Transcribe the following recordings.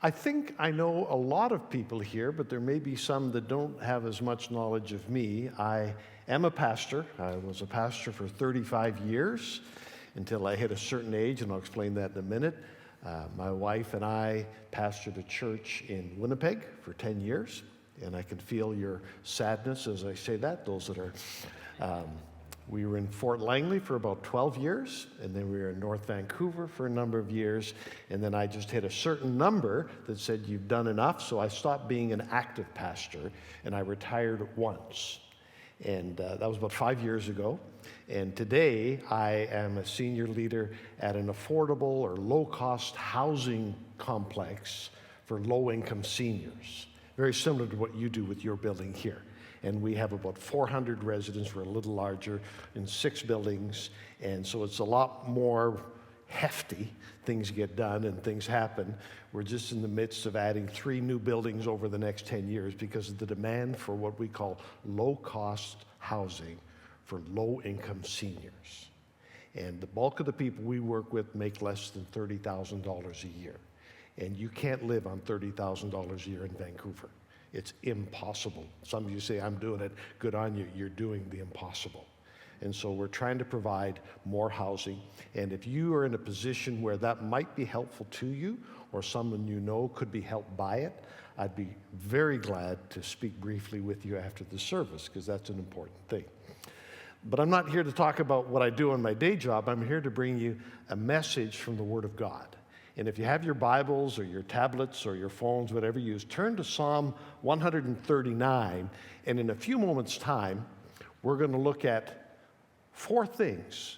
I think I know a lot of people here, but there may be some that don't have as much knowledge of me. I am a pastor. I was a pastor for 35 years until I hit a certain age, and I'll explain that in a minute. My wife and I pastored a church in Winnipeg for 10 years, and I can feel your sadness as I say that. Those that are, we were in Fort Langley for about 12 years, and then we were in North Vancouver for a number of years, and then I just hit a certain number that said, you've done enough, so I stopped being an active pastor, and I retired once. And that was about 5 years ago. And today, I am a senior leader at an affordable or low-cost housing complex for low-income seniors, very similar to what you do with your building here. And we have about 400 residents. We're a little larger in 6 buildings, and so it's a lot more hefty. Things get done and things happen. We're just in the midst of adding 3 new buildings over the next 10 years because of the demand for what we call low-cost housing for low-income seniors. And the bulk of the people we work with make less than $30,000 a year. And you can't live on $30,000 a year in Vancouver. It's impossible. Some of you say, I'm doing it. Good on you. You're doing the impossible. And so we're trying to provide more housing. And if you are in a position where that might be helpful to you, or someone you know could be helped by it, I'd be very glad to speak briefly with you after the service, because that's an important thing. But I'm not here to talk about what I do on my day job. I'm here to bring you a message from the Word of God. And if you have your Bibles or your tablets or your phones, whatever you use, turn to Psalm 139, and in a few moments' time, we're going to look at 4 things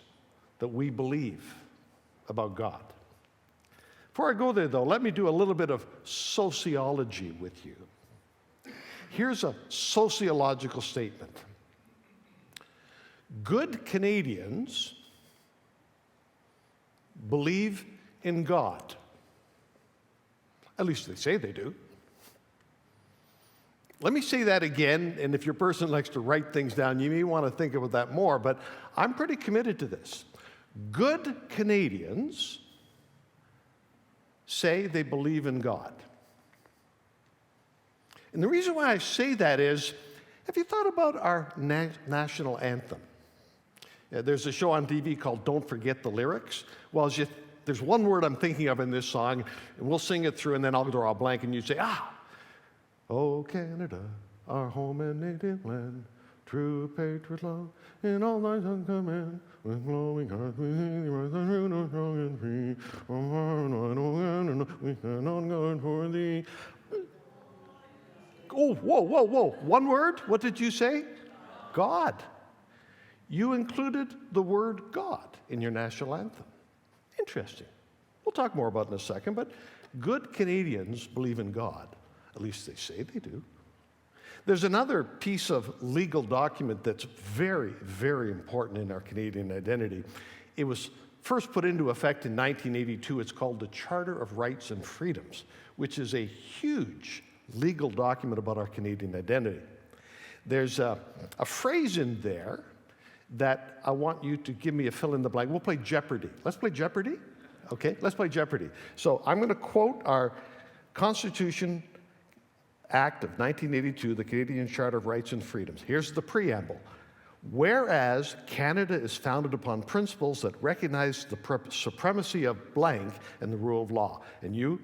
that we believe about God. Before I go there, though, let me do a little bit of sociology with you. Here's a sociological statement. Good Canadians believe in God. At least they say they do. Let me say that again, and if your person likes to write things down, you may want to think about that more, but I'm pretty committed to this. Good Canadians say they believe in God. And the reason why I say that is, have you thought about our national anthem? There's a show on TV called Don't Forget the Lyrics. Well, there's one word I'm thinking of in this song, and we'll sing it through, and then I'll draw a blank, and you say, Oh, Canada, our home and native land, true patriot love, in all thy sons command, with glowing hearts we sing the earth and root of strong and free, we stand on guard for thee. Oh, whoa. One word? What did you say? God. You included the word God in your national anthem. Interesting. We'll talk more about it in a second, but good Canadians believe in God. At least they say they do. There's another piece of legal document that's very, very important in our Canadian identity. It was first put into effect in 1982. It's called the Charter of Rights and Freedoms, which is a huge legal document about our Canadian identity. There's a phrase in there that I want you to give me a fill in the blank. We'll play Jeopardy. Let's play Jeopardy? Okay, let's play Jeopardy. So I'm going to quote our Constitution Act of 1982, the Canadian Charter of Rights and Freedoms. Here's the preamble. Whereas Canada is founded upon principles that recognize the supremacy of blank and the rule of law. And you?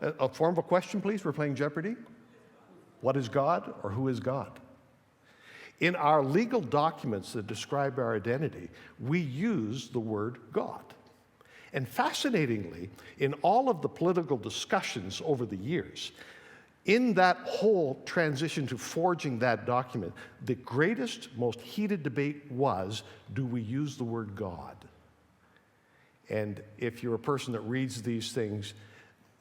A form of a question, please. We're playing Jeopardy. What is God, or who is God? In our legal documents that describe our identity, we use the word God. And fascinatingly, in all of the political discussions over the years, in that whole transition to forging that document, the greatest, most heated debate was, do we use the word God? And if you're a person that reads these things,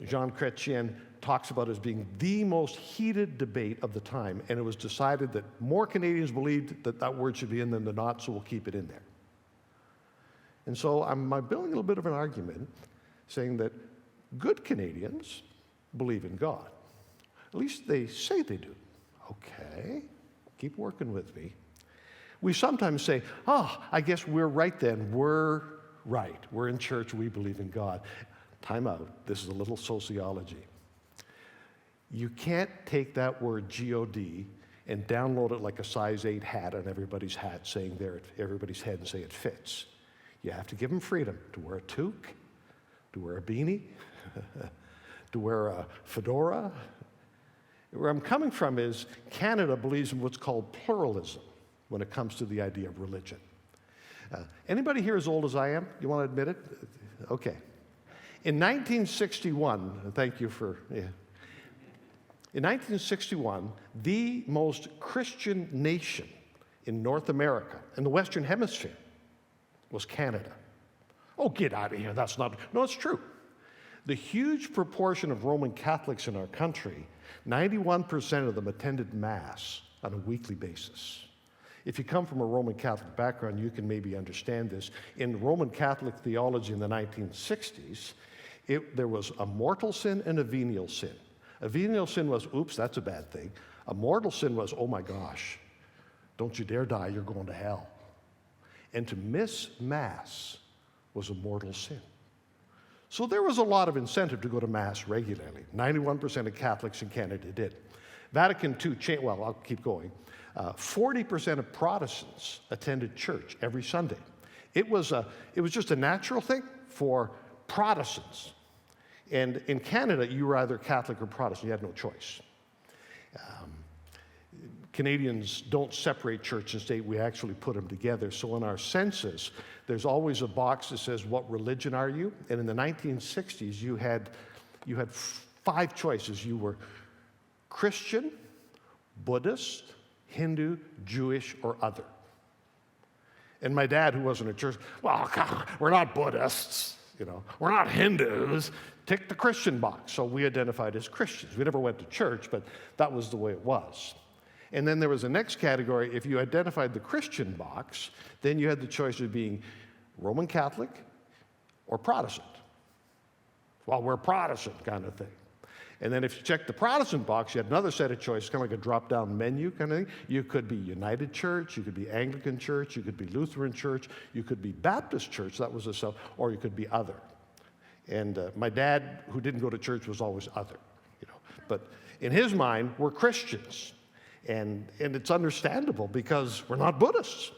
Jean Chrétien talks about it as being the most heated debate of the time, and it was decided that more Canadians believed that that word should be in than not, so we'll keep it in there. And so I'm building a little bit of an argument saying that good Canadians believe in God. At least they say they do. Okay, keep working with me. We sometimes say, I guess we're right then. We're right. We're in church. We believe in God. time out. This is a little sociology. You can't take that word G-O-D and download it like a size 8 hat on everybody's hat, saying everybody's head and say it fits. You have to give them freedom to wear a toque, to wear a beanie, to wear a fedora. Where I'm coming from is Canada believes in what's called pluralism when it comes to the idea of religion. Anybody here as old as I am? You want to admit it? Okay. In 1961, thank you for... Yeah. In 1961, the most Christian nation in North America, in the Western Hemisphere, was Canada. Oh, get out of here, that's not... No, it's true. The huge proportion of Roman Catholics in our country, 91% of them attended Mass on a weekly basis. If you come from a Roman Catholic background, you can maybe understand this. In Roman Catholic theology in the 1960s, there was a mortal sin and a venial sin. A venial sin was, oops, that's a bad thing. A mortal sin was, oh my gosh, don't you dare die, you're going to hell. And to miss Mass was a mortal sin. So there was a lot of incentive to go to Mass regularly. 91% of Catholics in Canada did. Vatican II, well, I'll keep going. 40% of Protestants attended church every Sunday. It was just a natural thing for Protestants. And in Canada, you were either Catholic or Protestant. You had no choice. Canadians don't separate church and state. We actually put them together. So in our census, there's always a box that says, what religion are you? And in the 1960s, you had 5 choices. You were Christian, Buddhist, Hindu, Jewish, or other. And my dad, who wasn't a church, well, God, we're not Buddhists. We're not Hindus. Tick the Christian box. So we identified as Christians. We never went to church, but that was the way it was. And then there was a next category. If you identified the Christian box, then you had the choice of being Roman Catholic or Protestant. Well, we're Protestant kind of thing. And then if you checked the Protestant box, you had another set of choices, kind of like a drop-down menu kind of thing. You could be United Church, you could be Anglican Church, you could be Lutheran Church, you could be Baptist Church, that was a self, or you could be other. And my dad, who didn't go to church, was always other. But in his mind, we're Christians. And it's understandable because we're not Buddhists.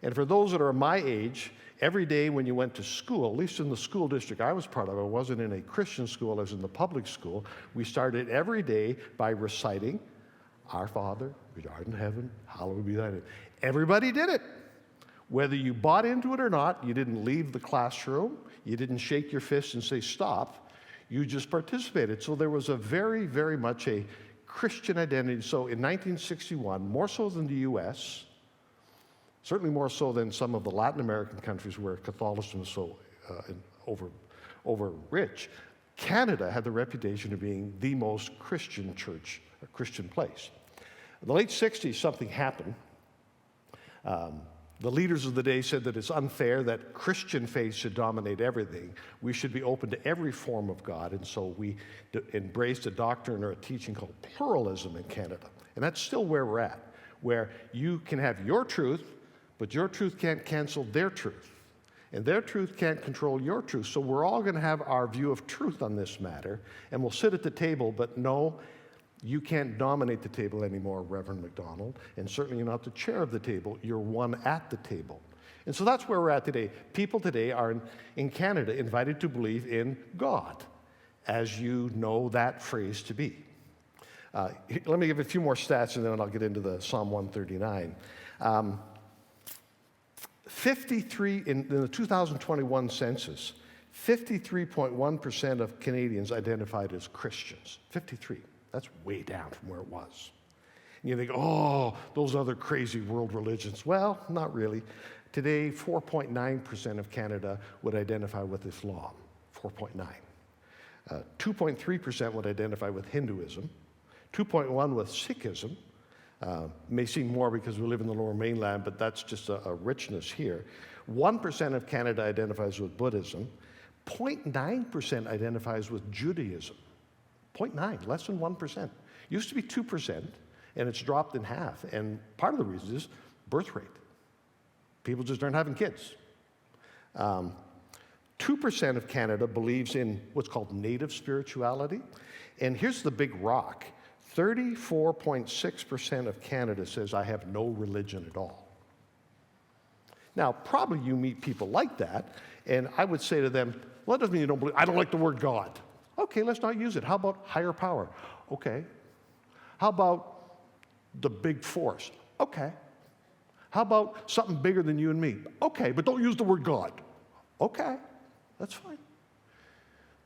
And for those that are my age, every day when you went to school, at least in the school district I was part of, I wasn't in a Christian school, I was in the public school, we started every day by reciting, Our Father, which art in heaven, hallowed be thy name. Everybody did it. Whether you bought into it or not, you didn't leave the classroom, you didn't shake your fist and say stop, you just participated. So there was a very, very much a Christian identity. So in 1961, more so than the U.S., certainly more so than some of the Latin American countries where Catholicism was so over rich, Canada had the reputation of being the most Christian church, a Christian place. In the late 60s, something happened. The leaders of the day said that it's unfair that Christian faith should dominate everything. We should be open to every form of God, and so we embraced a doctrine or a teaching called pluralism in Canada. And that's still where we're at, where you can have your truth, but your truth can't cancel their truth. And their truth can't control your truth. So we're all going to have our view of truth on this matter, and we'll sit at the table, but no, you can't dominate the table anymore, Reverend Macdonald, and certainly you're not the chair of the table. You're one at the table. And so that's where we're at today. People today are, in Canada, invited to believe in God, as you know that phrase to be. Let me give a few more stats, and then I'll get into the Psalm 139. 53 in the 2021 census, 53.1% of Canadians identified as Christians. 53. That's way down from where it was. And you think, oh, those other crazy world religions. Well, not really. Today, 4.9% of Canada would identify with Islam. 4.9. 2.3% would identify with Hinduism. 2.1% with Sikhism. May seem more because we live in the Lower Mainland, but that's just a richness here. 1% of Canada identifies with Buddhism. 0.9% identifies with Judaism. 0.9, less than 1%. Used to be 2%, and it's dropped in half. And part of the reason is birth rate. People just aren't having kids. 2% 2% of Canada believes in what's called native spirituality. And here's the big rock. 34.6% of Canada says, I have no religion at all. Now, probably you meet people like that, and I would say to them, well, that doesn't mean you don't believe. I don't like the word God. Okay, let's not use it. How about higher power? Okay. How about the big force? Okay. How about something bigger than you and me? Okay, but don't use the word God. Okay, that's fine.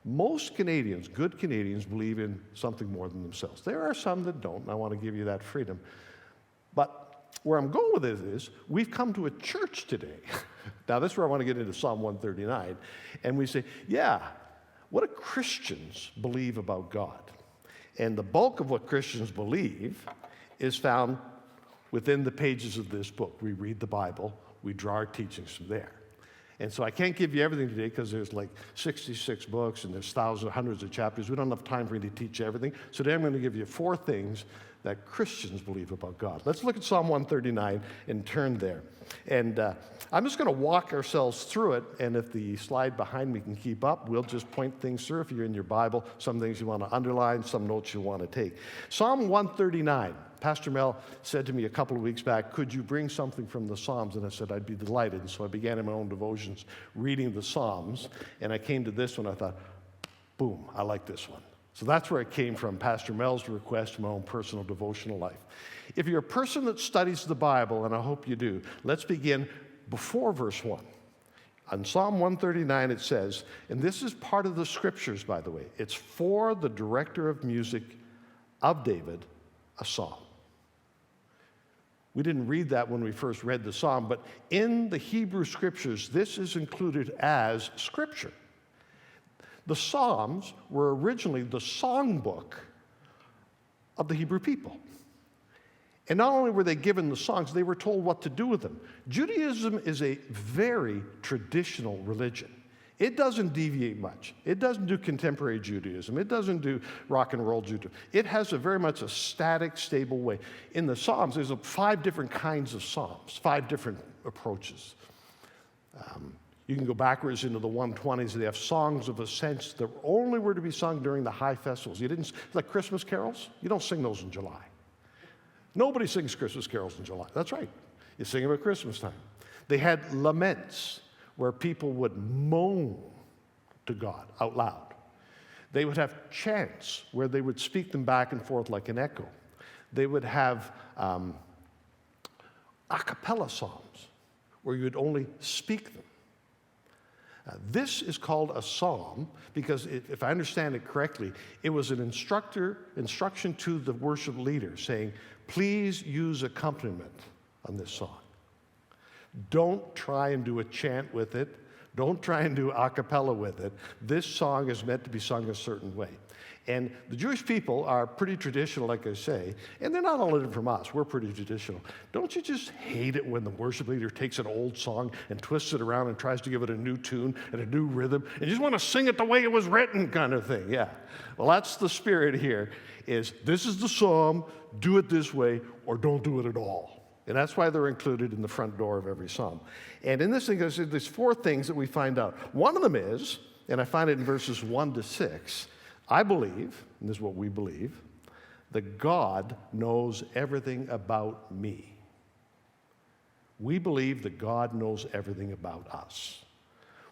Most Canadians, good Canadians, believe in something more than themselves. There are some that don't, and I want to give you that freedom. But where I'm going with this is, we've come to a church today. Now, this is where I want to get into Psalm 139. And we say, yeah, what do Christians believe about God? And the bulk of what Christians believe is found within the pages of this book. We read the Bible, we draw our teachings from there. And so I can't give you everything today because there's like 66 books and there's thousands, hundreds of chapters. We don't have time for me to teach everything. So today I'm going to give you 4 things that Christians believe about God. Let's look at Psalm 139 and turn there. And I'm just going to walk ourselves through it, and if the slide behind me can keep up, we'll just point things through. If you're in your Bible, some things you want to underline, some notes you want to take. Psalm 139. Pastor Mel said to me a couple of weeks back, could you bring something from the Psalms? And I said, I'd be delighted. And so I began in my own devotions reading the Psalms, and I came to this one. I thought, boom, I like this one. So that's where it came from, Pastor Mel's request, my own personal devotional life. If you're a person that studies the Bible, and I hope you do, let's begin before verse 1. On Psalm 139 it says, and this is part of the scriptures, by the way, it's for the director of music of David, a psalm. We didn't read that when we first read the psalm, but in the Hebrew scriptures, this is included as scripture. The Psalms were originally the songbook of the Hebrew people. And not only were they given the songs, they were told what to do with them. Judaism is a very traditional religion. It doesn't deviate much. It doesn't do contemporary Judaism. It doesn't do rock and roll Judaism. It has a very much a static, stable way. In the Psalms, there's 5 different kinds of Psalms, 5 different approaches. You can go backwards into the 120s. They have songs of ascents that only were to be sung during the high festivals. You didn't, like Christmas carols, you don't sing those in July. Nobody sings Christmas carols in July. That's right. You sing them at Christmas time. They had laments where people would moan to God out loud. They would have chants where they would speak them back and forth like an echo. They would have a cappella psalms where you would only speak them. This is called a psalm because, if I understand it correctly, it was an instruction to the worship leader saying, please use accompaniment on this song. Don't try and do a chant with it. Don't try and do a cappella with it. This song is meant to be sung a certain way. And the Jewish people are pretty traditional, like I say, and they're not all different from us. We're pretty traditional. Don't you just hate it when the worship leader takes an old song and twists it around and tries to give it a new tune and a new rhythm, and you just want to sing it the way it was written kind of thing? Yeah. Well, that's the spirit here, is this is the psalm, do it this way, or don't do it at all. And that's why they're included in the front door of every psalm. And in this thing, there's 4 things that we find out. One of them is, and I find it in verses 1 to 6, I believe, and this is what we believe, that God knows everything about me. We believe that God knows everything about us.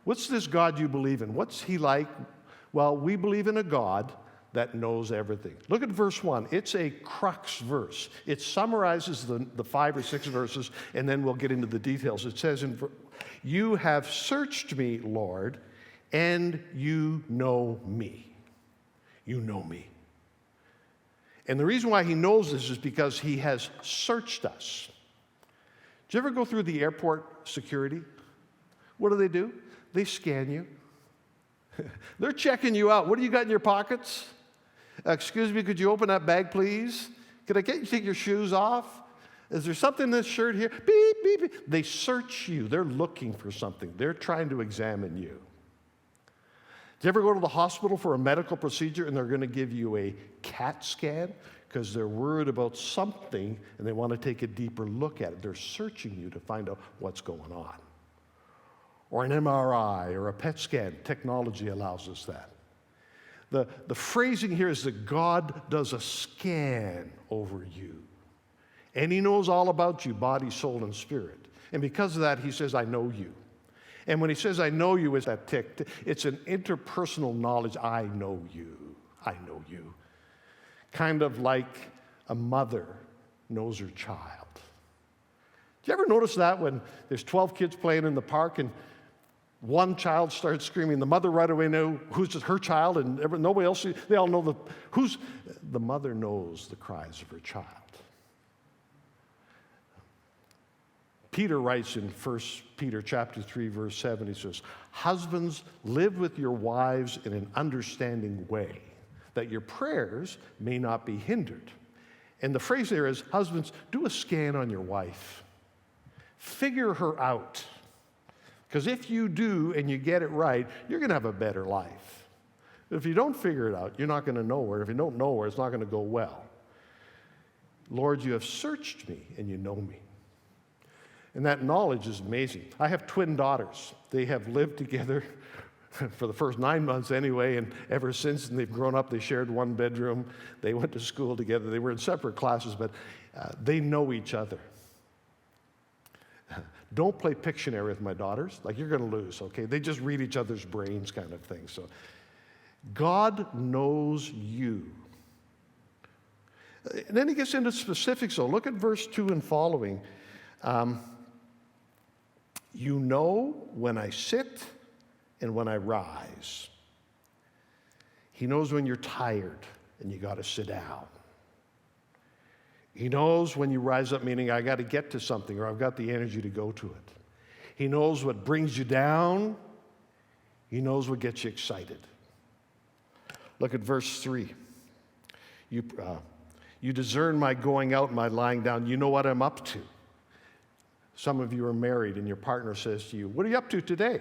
What's this God you believe in? What's he like? Well, we believe in a God that knows everything. Look at verse 1. It's a crux verse. It summarizes the 5 or 6 verses, and then we'll get into the details. It says, you have searched me, Lord, and you know me. You know me. And the reason why he knows this is because he has searched us. Did you ever go through the airport security? What do? They scan you. They're checking you out. What do you got in your pockets? Excuse me, could you open that bag, please? Could I get you to take your shoes off? Is there something in this shirt here? Beep, beep, beep. They search you. They're looking for something. They're trying to examine you. Do you ever go to the hospital for a medical procedure and they're going to give you a CAT scan because they're worried about something and they want to take a deeper look at it? They're searching you to find out what's going on. or an MRI or a PET scan. Technology allows us that. The phrasing here is that God does a scan over you. And he knows all about you, body, soul, and spirit. And because of that, he says, I know you. And when he says, I know you, it's that tick. It's an interpersonal knowledge. I know you. I know you. Kind of like a mother knows her child. Do you ever notice that when there's 12 kids playing in the park and one child starts screaming, the mother right away knows who's her child, and nobody else, they all know the mother knows the cries of her child. Peter writes in 1 Peter chapter 3, verse 7, he says, husbands, live with your wives in an understanding way, that your prayers may not be hindered. And the phrase there is, husbands, do a scan on your wife. Figure her out. Because if you do and you get it right, you're going to have a better life. If you don't figure it out, you're not going to know her. If you don't know her, it's not going to go well. Lord, you have searched me and you know me. And that knowledge is amazing. I have twin daughters. They have lived together for the first 9 months anyway, and ever since, and they've grown up, they shared one bedroom. They went to school together. They were in separate classes, but they know each other. Don't play Pictionary with my daughters. Like, you're going to lose, okay? They just read each other's brains kind of thing. So God knows you. And then he gets into specifics, though. Look at verse 2 and following. You know when I sit and when I rise. He knows when you're tired and you got to sit down. He knows when you rise up, meaning I got to get to something or I've got the energy to go to it. He knows what brings you down. He knows what gets you excited. Look at verse 3. You discern my going out and my lying down. You know what I'm up to. Some of you are married and your partner says to you, what are you up to today?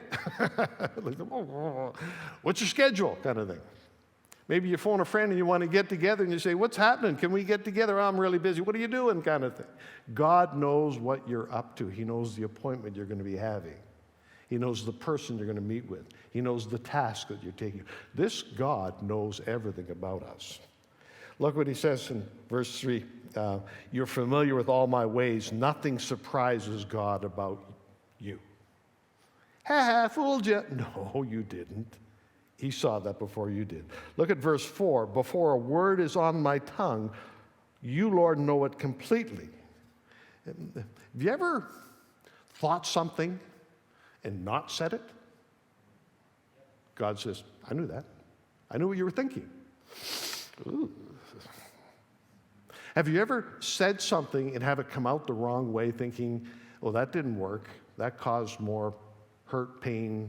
What's your schedule? Kind of thing. Maybe you phone a friend and you want to get together and you say, what's happening? Can we get together? Oh, I'm really busy. What are you doing? Kind of thing. God knows what you're up to. He knows the appointment you're going to be having. He knows the person you're going to meet with. He knows the task that you're taking. This God knows everything about us. Look what he says in verse 3. You're familiar with all my ways. Nothing surprises God about you. Ha, fooled you. No, you didn't. He saw that before you did. Look at verse 4. Before a word is on my tongue, you, Lord, know it completely. Have you ever thought something and not said it? God says, I knew that. I knew what you were thinking. Ooh. Have you ever said something and have it come out the wrong way, thinking, oh, that didn't work. That caused more hurt, pain,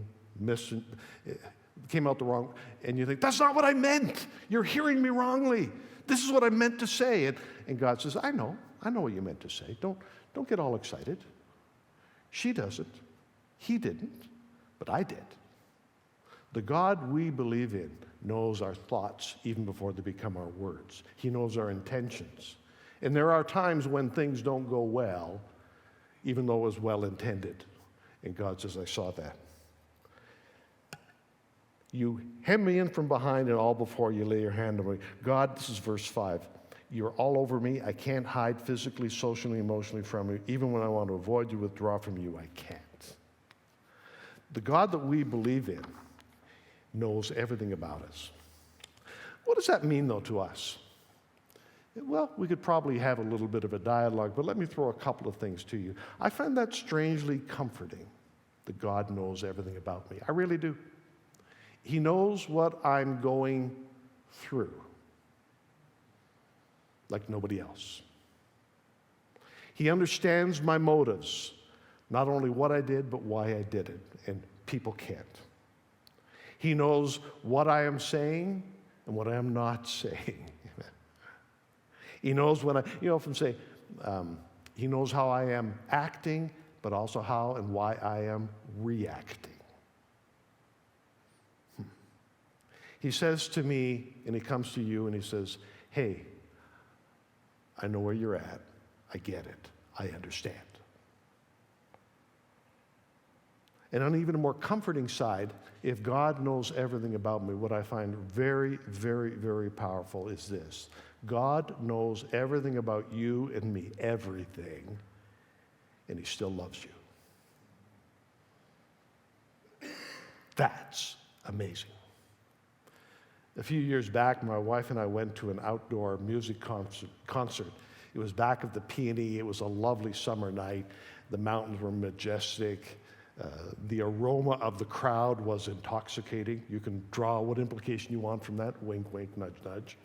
came out the wrong, and you think, that's not what I meant. You're hearing me wrongly. This is what I meant to say. And God says, I know what you meant to say. Don't get all excited. She doesn't. He didn't, but I did. The God we believe in knows our thoughts even before they become our words. He knows our intentions. And there are times when things don't go well, even though it was well intended. And God says, I saw that. You hem me in from behind and all before you lay your hand on me. God, this is verse 5. You're all over me. I can't hide physically, socially, emotionally from you. Even when I want to avoid you, withdraw from you, I can't. The God that we believe in knows everything about us. What does that mean, though, to us? Well, we could probably have a little bit of a dialogue, but let me throw a couple of things to you. I find that strangely comforting that God knows everything about me. I really do. He knows what I'm going through, like nobody else. He understands my motives, not only what I did, but why I did it, and people can't. He knows what I am saying and what I am not saying. He knows when I often say, he knows how I am acting, but also how and why I am reacting. He says to me, and he comes to you, and he says, hey, I know where you're at. I get it. I understand. And on even a more comforting side, if God knows everything about me, what I find very, very, very powerful is this. God knows everything about you and me, everything, and he still loves you. That's amazing. A few years back, my wife and I went to an outdoor music concert. It was back at the Peony. It was a lovely summer night. The mountains were majestic. The aroma of the crowd was intoxicating. You can draw what implication you want from that. Wink, wink, nudge, nudge.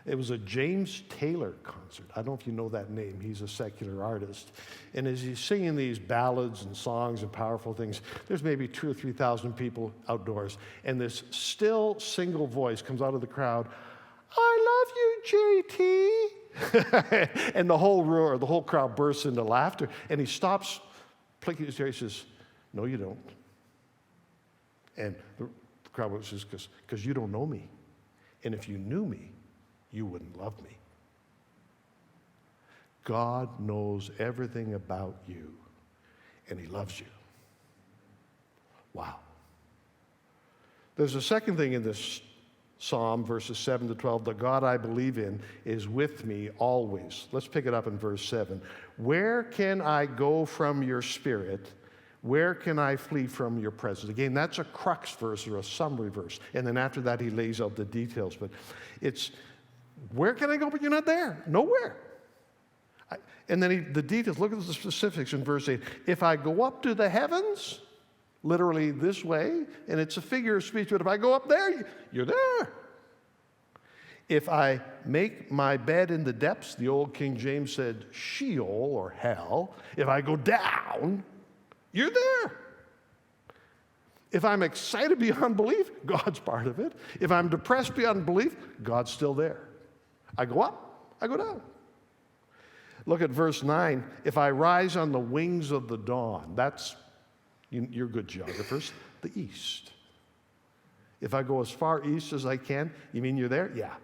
It was a James Taylor concert. I don't know if you know that name. He's a secular artist. And as he's singing these ballads and songs and powerful things, there's maybe 2,000 or 3,000 people outdoors. And this still single voice comes out of the crowd, "I love you, JT." And the whole crowd bursts into laughter. And he stops, plinking his hair. He says, "No, you don't." And the crowd says, "Because you don't know me. And if you knew me, you wouldn't love me." God knows everything about you, and he loves you. Wow. There's a second thing in this psalm, verses 7 to 12. The God I believe in is with me always. Let's pick it up in verse 7. Where can I go from your spirit? Where can I flee from your presence? Again, that's a crux verse or a summary verse. And then after that, he lays out the details. But it's, where can I go, but you're not there? Nowhere. And then the details, look at the specifics in verse 8. If I go up to the heavens, literally this way, and it's a figure of speech, but if I go up there, you're there. If I make my bed in the depths, the old King James said Sheol or hell. If I go down, you're there. If I'm excited beyond belief, God's part of it. If I'm depressed beyond belief, God's still there. I go up, I go down. Look at verse 9. If I rise on the wings of the dawn, that's, you're good geographers, the east. If I go as far east as I can, you mean you're there? Yeah.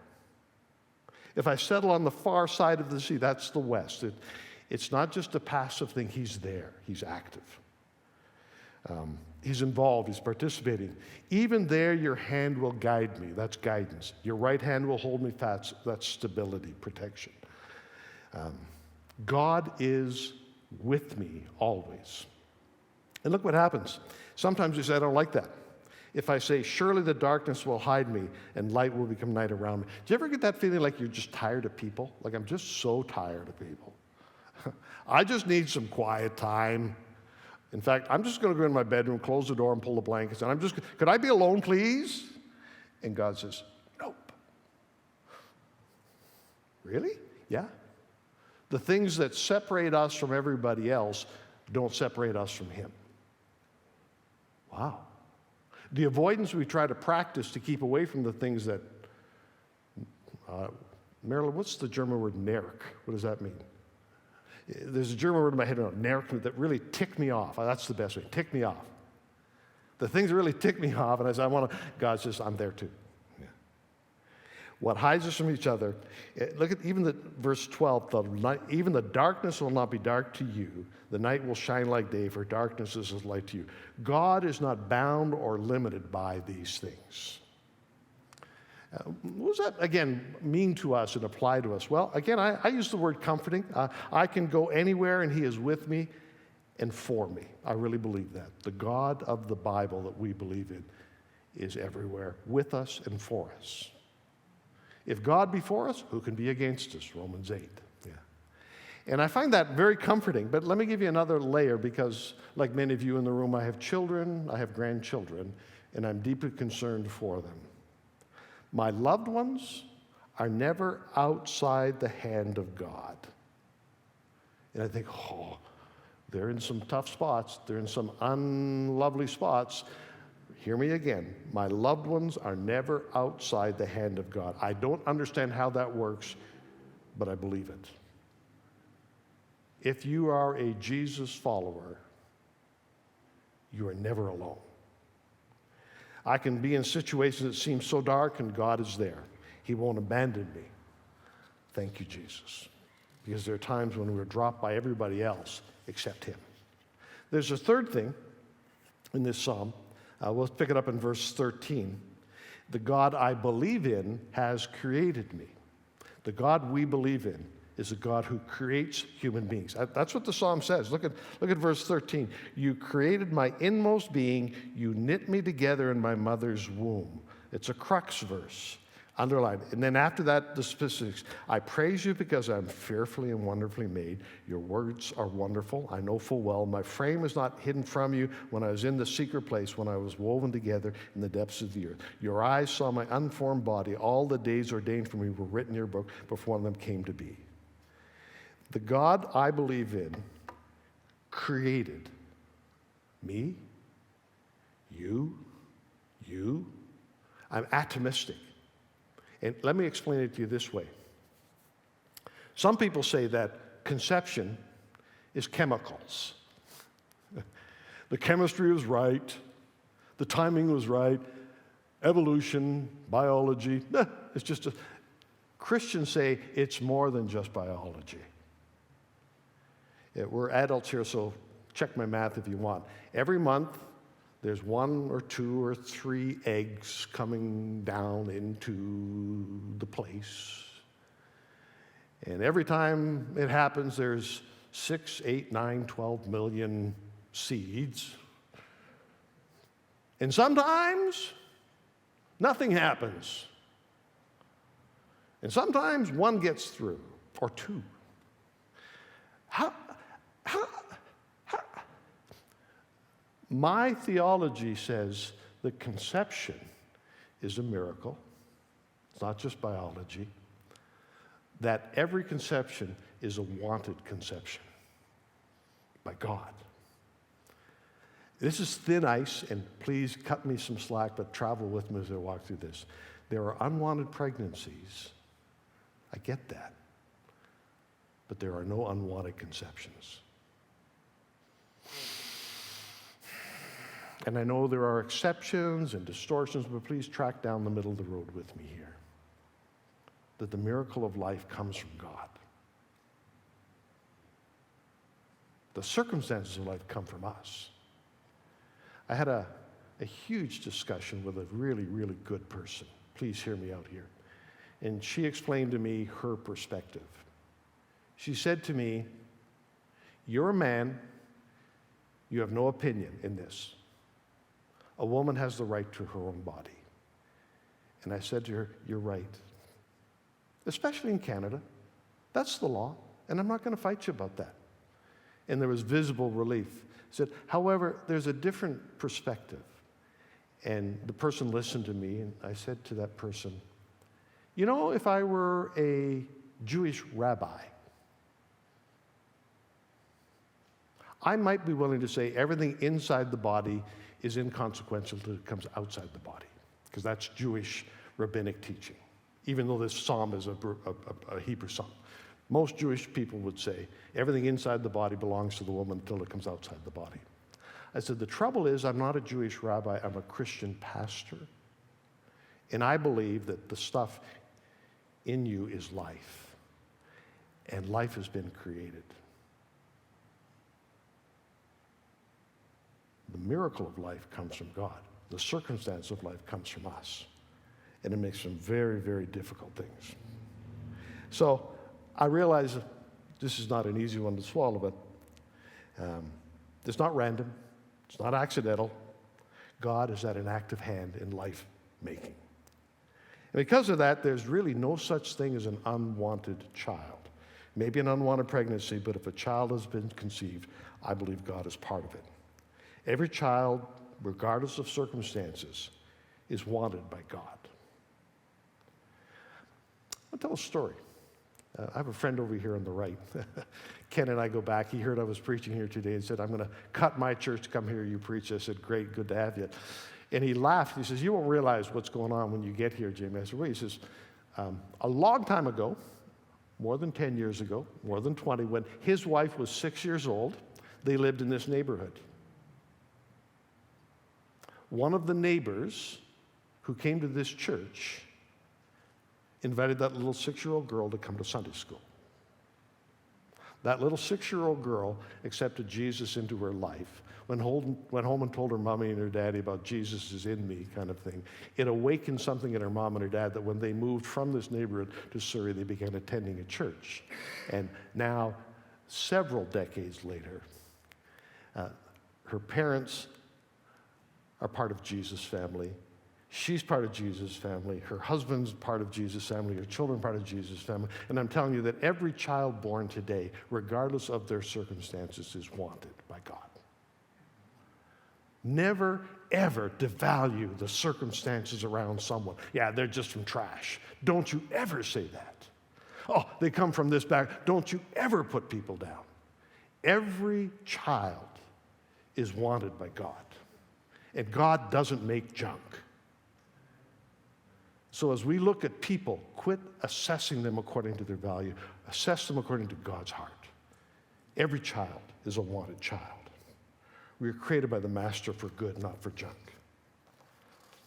If I settle on the far side of the sea, that's the west. It's not just a passive thing. He's there. He's active. He's involved. He's participating. Even there, your hand will guide me. That's guidance. Your right hand will hold me fast. That's stability, protection. God is with me always. And look what happens. Sometimes you say, I don't like that. If I say, surely the darkness will hide me and light will become night around me. Do you ever get that feeling like you're just tired of people? Like, I'm just so tired of people. I just need some quiet time. In fact, I'm just going to go in my bedroom, close the door, and pull the blankets. And could I be alone, please? And God says, nope. Really? Yeah. The things that separate us from everybody else don't separate us from him. Wow. The avoidance we try to practice to keep away from the things that, Marilyn, what's the German word nerk? What does that mean? There's a German word in my head, nerk, that really tick me off. That's the best way, tick me off. The things that really tick me off, and I say, God says, I'm there too. Yeah. What hides us from each other, look at even the verse 12, even the darkness will not be dark to you. The night will shine like day, for darkness is as light to you. God is not bound or limited by these things. What does that, again, mean to us and apply to us? Well, again, I use the word comforting. I can go anywhere, and he is with me and for me. I really believe that. The God of the Bible that we believe in is everywhere, with us and for us. If God be for us, who can be against us? Romans 8. Yeah. And I find that very comforting, but let me give you another layer, because like many of you in the room, I have children, I have grandchildren, and I'm deeply concerned for them. My loved ones are never outside the hand of God. And I think, they're in some tough spots. They're in some unlovely spots. Hear me again. My loved ones are never outside the hand of God. I don't understand how that works, but I believe it. If you are a Jesus follower, you are never alone. I can be in situations that seem so dark, and God is there. He won't abandon me. Thank you, Jesus. Because there are times when we're dropped by everybody else except him. There's a third thing, in this psalm. We'll pick it up in verse 13. The God I believe in has created me. The God we believe in is a God who creates human beings. That's what the psalm says. Look at verse 13. You created my inmost being. You knit me together in my mother's womb. It's a crux verse. Underline it. And then after that, the specifics. I praise you because I'm fearfully and wonderfully made. Your words are wonderful. I know full well. My frame was not hidden from you when I was in the secret place, when I was woven together in the depths of the earth. Your eyes saw my unformed body. All the days ordained for me were written in your book before one of them came to be. The God I believe in created me, you. I'm atomistic. And let me explain it to you this way. Some people say that conception is chemicals. The chemistry was right, the timing was right, evolution, biology, it's just Christians say it's more than just biology. We're adults here, so check my math if you want. Every month, there's 1 or 2 or 3 eggs coming down into the place. And every time it happens, there's 6, 8, 9, 12 million seeds. And sometimes nothing happens. And sometimes 1 gets through, or 2. My theology says that conception is a miracle. It's not just biology. That every conception is a wanted conception by God. This is thin ice, and please cut me some slack, but travel with me as I walk through this. There are unwanted pregnancies. I get that. But there are no unwanted conceptions. And I know there are exceptions and distortions, but please track down the middle of the road with me here. That the miracle of life comes from God. The circumstances of life come from us. I had a huge discussion with a really, really good person. Please hear me out here. And she explained to me her perspective. She said to me, you're a man, you have no opinion in this. A woman has the right to her own body. And I said to her, you're right. Especially in Canada. That's the law, and I'm not going to fight you about that. And there was visible relief. I said, however, there's a different perspective. And the person listened to me, and I said to that person, you know, if I were a Jewish rabbi, I might be willing to say everything inside the body is inconsequential till it comes outside the body, because that's Jewish rabbinic teaching, even though this psalm is a Hebrew psalm. Most Jewish people would say everything inside the body belongs to the woman until it comes outside the body. I said, the trouble is I'm not a Jewish rabbi, I'm a Christian pastor, and I believe that the stuff in you is life, and life has been created. The miracle of life comes from God. The circumstance of life comes from us. And it makes some very, very difficult things. So I realize this is not an easy one to swallow, but it's not random. It's not accidental. God has had an active hand in life making. And because of that, there's really no such thing as an unwanted child. Maybe an unwanted pregnancy, but if a child has been conceived, I believe God is part of it. Every child, regardless of circumstances, is wanted by God. I'll tell a story. I have a friend over here on the right. Ken and I go back. He heard I was preaching here today and said, I'm going to cut my church to come here. You preach. I said, great, good to have you. And he laughed. He says, you won't realize what's going on when you get here, Jamey. I said, wait. He says, a long time ago, more than 10 years ago, more than 20, when his wife was 6 years old, they lived in this neighborhood. One of the neighbors who came to this church invited that little 6-year-old girl to come to Sunday school. That little 6-year-old girl accepted Jesus into her life, went home and told her mommy and her daddy about Jesus is in me kind of thing. It awakened something in her mom and her dad that when they moved from this neighborhood to Surrey, they began attending a church. And now, several decades later, her parents are part of Jesus' family. She's part of Jesus' family. Her husband's part of Jesus' family. Her children are part of Jesus' family. And I'm telling you that every child born today, regardless of their circumstances, is wanted by God. Never, ever devalue the circumstances around someone. Yeah, they're just from trash. Don't you ever say that. Oh, they come from this back. Don't you ever put people down. Every child is wanted by God. And God doesn't make junk. So as we look at people, quit assessing them according to their value. Assess them according to God's heart. Every child is a wanted child. We are created by the Master for good, not for junk.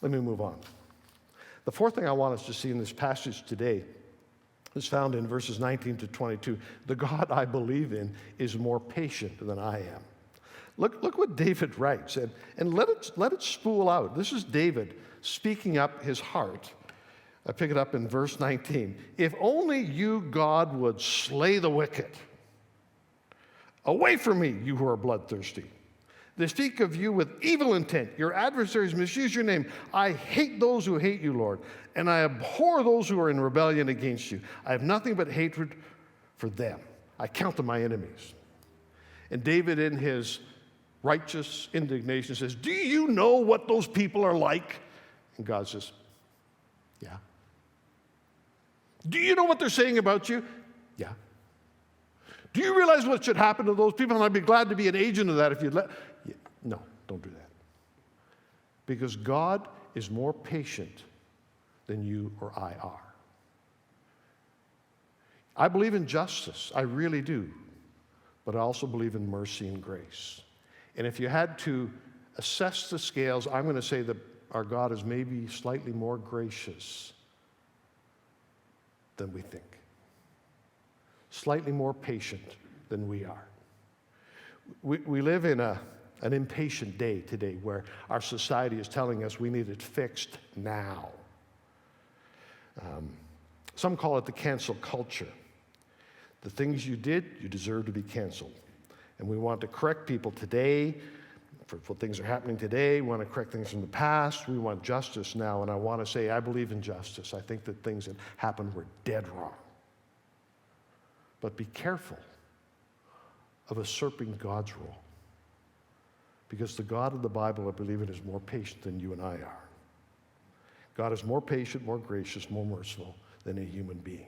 Let me move on. The fourth thing I want us to see in this passage today is found in verses 19 to 22. The God I believe in is more patient than I am. Look what David writes, and let it spool out. This is David speaking up his heart. I pick it up in verse 19. If only you, God, would slay the wicked. Away from me, you who are bloodthirsty. They speak of you with evil intent. Your adversaries misuse your name. I hate those who hate you, Lord, and I abhor those who are in rebellion against you. I have nothing but hatred for them. I count them my enemies. And David, in his righteous indignation, says, do you know what those people are like? And God says, yeah. Do you know what they're saying about you? Yeah. Do you realize what should happen to those people? And I'd be glad to be an agent of that if you'd let. Yeah. No, don't do that. Because God is more patient than you or I are. I believe in justice. I really do. But I also believe in mercy and grace. And if you had to assess the scales, I'm going to say that our God is maybe slightly more gracious than we think. Slightly more patient than we are. We live in an impatient day today where our society is telling us we need it fixed now. Some call it the cancel culture. The things you did, you deserve to be canceled. And we want to correct people today for what things are happening today. We want to correct things from the past. We want justice now. And I want to say I believe in justice. I think that things that happened were dead wrong. But be careful of usurping God's role. Because the God of the Bible, I believe in, is more patient than you and I are. God is more patient, more gracious, more merciful than a human being.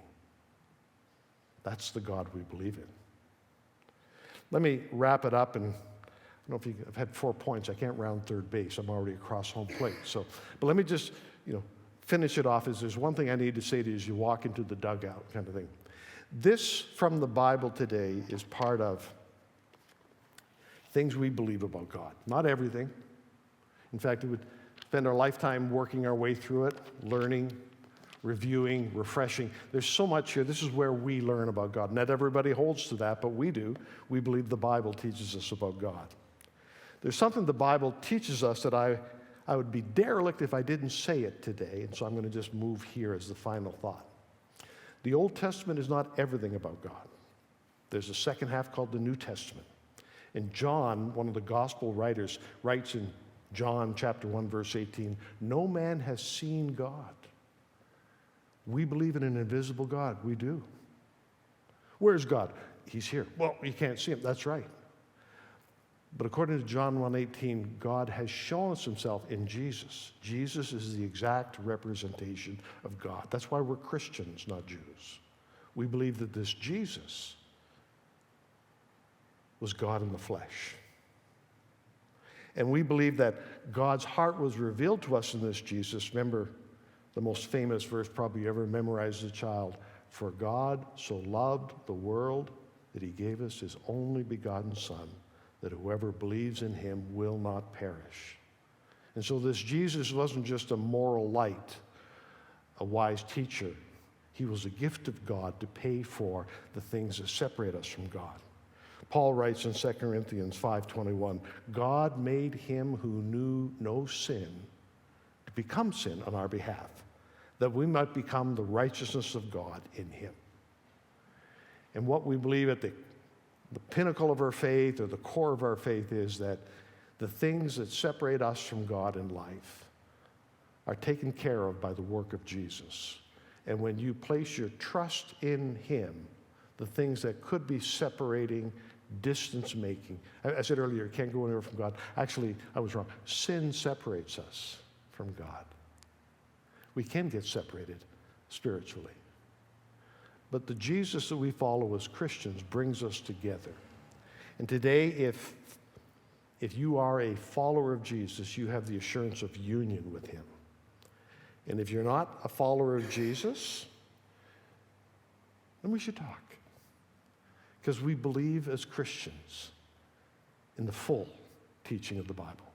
That's the God we believe in. Let me wrap it up, and I don't know if I've had 4 points. I can't round third base. I'm already across home plate. But let me just, finish it off. There's one thing I need to say to you as you walk into the dugout kind of thing. This from the Bible today is part of things we believe about God. Not everything. In fact, we would spend our lifetime working our way through it, learning, reviewing, refreshing. There's so much here. This is where we learn about God. Not everybody holds to that, but we do. We believe the Bible teaches us about God. There's something the Bible teaches us that I would be derelict if I didn't say it today, and so I'm going to just move here as the final thought. The Old Testament is not everything about God. There's a second half called the New Testament. And John, one of the gospel writers, writes in John chapter 1, verse 18, no man has seen God. We believe in an invisible God. We do. Where's God? He's here. Well, you can't see him. That's right. But according to John 1:18, God has shown us himself in Jesus. Jesus is the exact representation of God. That's why we're Christians, not Jews. We believe that this Jesus was God in the flesh. And we believe that God's heart was revealed to us in this Jesus. Remember the most famous verse probably you ever memorized as a child. For God so loved the world that he gave us his only begotten Son, that whoever believes in him will not perish. And so this Jesus wasn't just a moral light, a wise teacher. He was a gift of God to pay for the things that separate us from God. Paul writes in 2 Corinthians 5:21, God made him who knew no sin to become sin on our behalf, that we might become the righteousness of God in him. And what we believe at the pinnacle of our faith, or the core of our faith, is that the things that separate us from God in life are taken care of by the work of Jesus. And when you place your trust in him, the things that could be separating, distance making. I said earlier, you can't go anywhere from God. Actually, I was wrong. Sin separates us from God. We can get separated spiritually. But the Jesus that we follow as Christians brings us together. And today, if you are a follower of Jesus, you have the assurance of union with him. And if you're not a follower of Jesus, then we should talk. Because we believe as Christians in the full teaching of the Bible.